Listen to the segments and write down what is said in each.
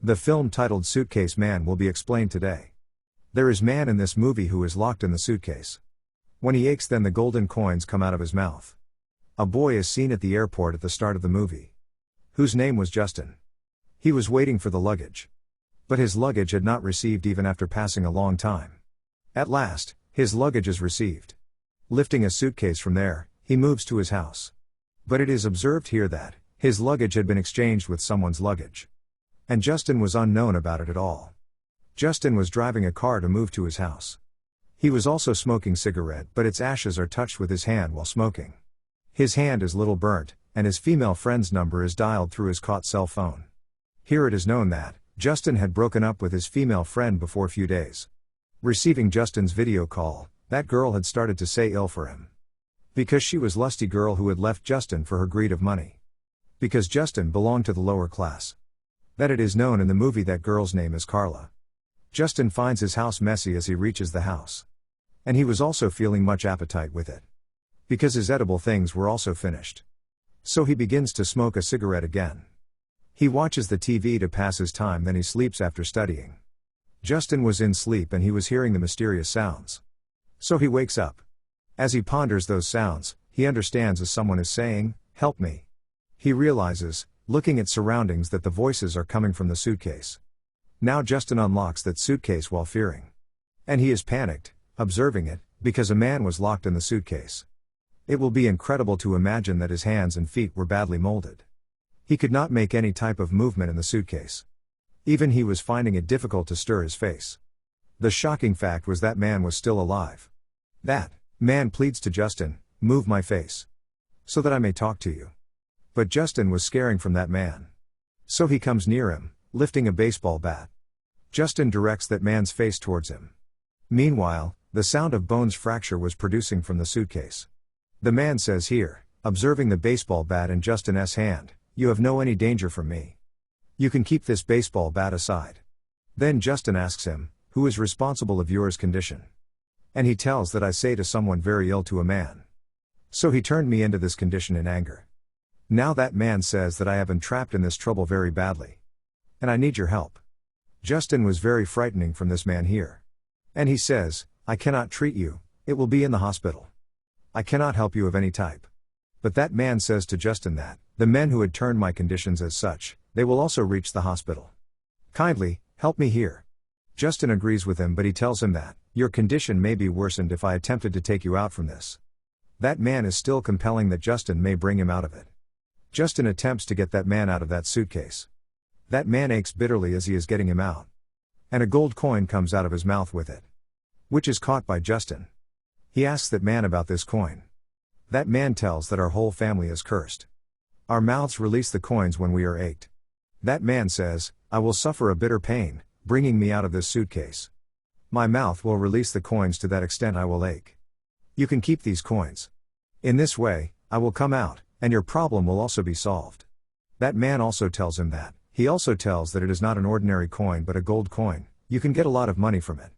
The film titled Suitcase Man will be explained today. There is man in this movie who is locked in the suitcase. When he aches, then the golden coins come out of his mouth. A boy is seen at the airport at the start of the movie, whose name was Justin. He was waiting for the luggage. But his luggage had not received even after passing a long time. At last, his luggage is received. Lifting a suitcase from there, he moves to his house. But it is observed here that his luggage had been exchanged with someone's luggage. And Justin was unknown about it at all. Justin was driving a car to move to his house. He was also smoking cigarette, but its ashes are touched with his hand while smoking. His hand is little burnt, and his female friend's number is dialed through his caught cell phone. Here it is known that Justin had broken up with his female friend before a few days. Receiving Justin's video call, that girl had started to say ill for him. Because she was lusty girl who had left Justin for her greed of money. Because Justin belonged to the lower class. That it is known in the movie that girl's name is Carla. Justin finds his house messy as he reaches the house. And he was also feeling much appetite with it. Because his edible things were also finished. So he begins to smoke a cigarette again. He watches the TV to pass his time, then he sleeps after studying. Justin was in sleep and he was hearing the mysterious sounds. So he wakes up. As he ponders those sounds, he understands as someone is saying, "Help me." He realizes, looking at surroundings, that the voices are coming from the suitcase. Now Justin unlocks that suitcase while fearing. And he is panicked, observing it, because a man was locked in the suitcase. It will be incredible to imagine that his hands and feet were badly molded. He could not make any type of movement in the suitcase. Even he was finding it difficult to stir his face. The shocking fact was that man was still alive. That man pleads to Justin, "Move my face, so that I may talk to you." But Justin was scaring from that man. So he comes near him, lifting a baseball bat. Justin directs that man's face towards him. Meanwhile, the sound of bones fracture was producing from the suitcase. The man says here, observing the baseball bat in Justin's hand, "You have no any danger from me. You can keep this baseball bat aside." Then Justin asks him, "Who is responsible of yours condition?" And he tells that I say to someone very ill to a man. So he turned me into this condition in anger. Now that man says that I have been trapped in this trouble very badly. And I need your help. Justin was very frightening from this man here. And he says, "I cannot treat you, it will be in the hospital. I cannot help you of any type." But that man says to Justin that, the men who had turned my conditions as such, they will also reach the hospital. Kindly, help me here. Justin agrees with him, but he tells him that, your condition may be worsened if I attempted to take you out from this. That man is still compelling that Justin may bring him out of it. Justin attempts to get that man out of that suitcase. That man aches bitterly as he is getting him out. And a gold coin comes out of his mouth with it, which is caught by Justin. He asks that man about this coin. That man tells that our whole family is cursed. Our mouths release the coins when we are ached. That man says, "I will suffer a bitter pain, bringing me out of this suitcase. My mouth will release the coins to that extent I will ache. You can keep these coins. In this way, I will come out, and your problem will also be solved." That man also tells him that. He also tells that it is not an ordinary coin but a gold coin. You can get a lot of money from it.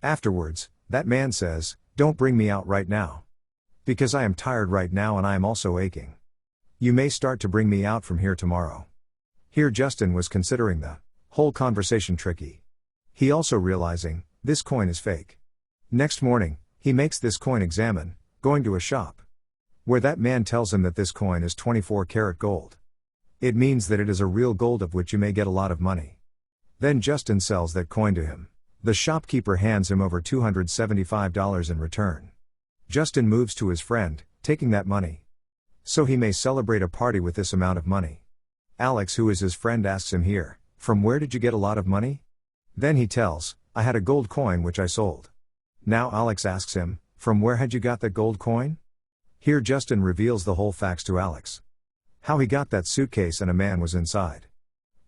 Afterwards, that man says, "Don't bring me out right now. Because I am tired right now and I am also aching. You may start to bring me out from here tomorrow." Here Justin was considering the whole conversation tricky. He also realizing, this coin is fake. Next morning, he makes this coin examine, going to a shop, where that man tells him that this coin is 24-karat gold. It means that it is a real gold of which you may get a lot of money. Then Justin sells that coin to him. The shopkeeper hands him over $275 in return. Justin moves to his friend, taking that money. So he may celebrate a party with this amount of money. Alex, who is his friend, asks him here, "From where did you get a lot of money?" Then he tells, "I had a gold coin which I sold." Now Alex asks him, "From where had you got that gold coin?" Here Justin reveals the whole facts to Alex. How he got that suitcase and a man was inside.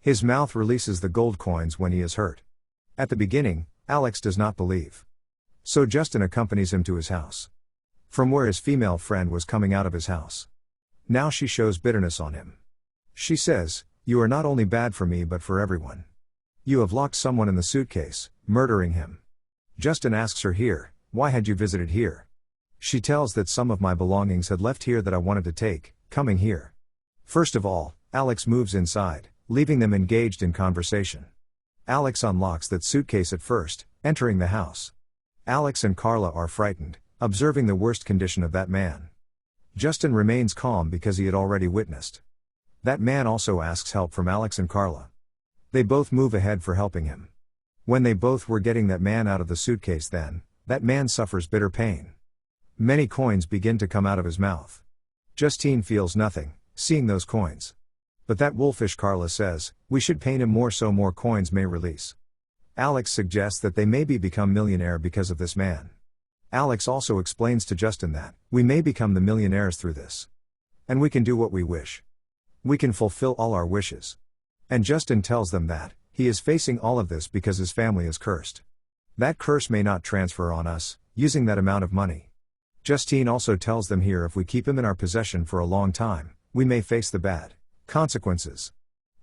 His mouth releases the gold coins when he is hurt. At the beginning, Alex does not believe. So Justin accompanies him to his house, from where his female friend was coming out of his house. Now she shows bitterness on him. She says, "You are not only bad for me but for everyone. You have locked someone in the suitcase, murdering him." Justin asks her here, "Why had you visited here?" She tells that some of my belongings had left here that I wanted to take, coming here. First of all, Alex moves inside, leaving them engaged in conversation. Alex unlocks that suitcase at first, entering the house. Alex and Carla are frightened, observing the worst condition of that man. Justin remains calm because he had already witnessed. That man also asks help from Alex and Carla. They both move ahead for helping him. When they both were getting that man out of the suitcase, then, that man suffers bitter pain. Many coins begin to come out of his mouth. Justine feels nothing, seeing those coins. But that wolfish Carla says, we should pain him more so more coins may release. Alex suggests that they maybe become millionaire because of this man. Alex also explains to Justin that, we may become the millionaires through this. And we can do what we wish. We can fulfill all our wishes. And Justin tells them that, he is facing all of this because his family is cursed. That curse may not transfer on us, using that amount of money. Justine also tells them here if we keep him in our possession for a long time, we may face the bad consequences.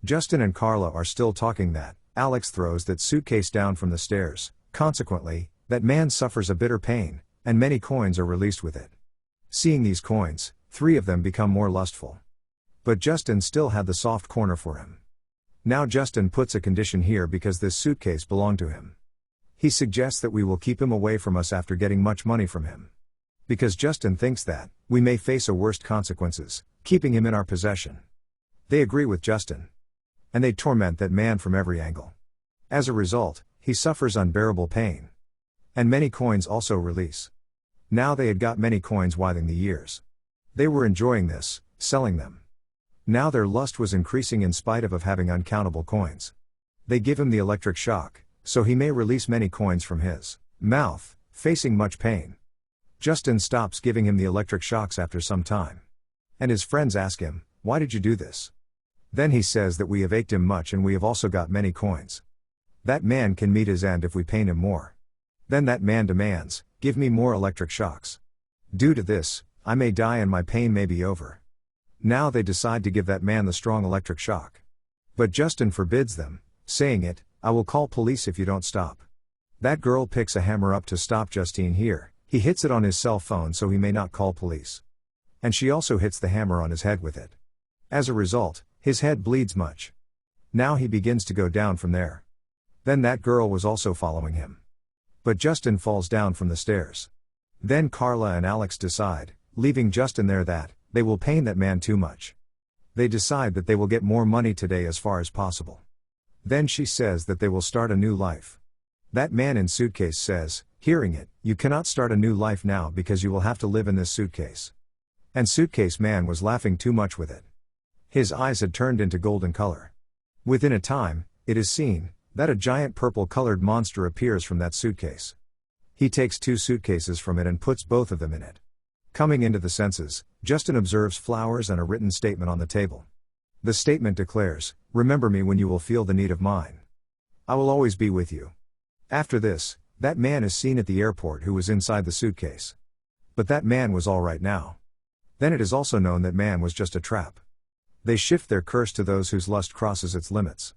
Justin and Carla are still talking that, Alex throws that suitcase down from the stairs, consequently, that man suffers a bitter pain, and many coins are released with it. Seeing these coins, 3 of them become more lustful. But Justin still had the soft corner for him. Now Justin puts a condition here because this suitcase belonged to him. He suggests that we will keep him away from us after getting much money from him. Because Justin thinks that, we may face a worst consequences, keeping him in our possession. They agree with Justin. And they torment that man from every angle. As a result, he suffers unbearable pain. And many coins also release. Now they had got many coins withing the years. They were enjoying this, selling them. Now their lust was increasing in spite of having uncountable coins. They give him the electric shock, so he may release many coins from his mouth, facing much pain. Justin stops giving him the electric shocks after some time. And his friends ask him, why did you do this? Then he says that we have ached him much and we have also got many coins. That man can meet his end if we pain him more. Then that man demands, give me more electric shocks. Due to this, I may die and my pain may be over. Now they decide to give that man the strong electric shock. But Justin forbids them, saying it, I will call police if you don't stop. That girl picks a hammer up to stop Justine here, he hits it on his cell phone so he may not call police. And she also hits the hammer on his head with it. As a result, his head bleeds much. Now he begins to go down from there. Then that girl was also following him. But Justin falls down from the stairs. Then Carla and Alex decide, leaving Justin there, that they will pain that man too much. They decide that they will get more money today as far as possible. Then she says that they will start a new life. That man in suitcase says, hearing it, you cannot start a new life now because you will have to live in this suitcase. And suitcase man was laughing too much with it. His eyes had turned into golden color. Within a time, it is seen that a giant purple-colored monster appears from that suitcase. He takes 2 suitcases from it and puts both of them in it. Coming into the senses, Justin observes flowers and a written statement on the table. The statement declares, remember me when you will feel the need of mine. I will always be with you. After this, that man is seen at the airport who was inside the suitcase. But that man was all right now. Then it is also known that man was just a trap. They shift their curse to those whose lust crosses its limits.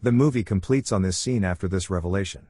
The movie completes on this scene after this revelation.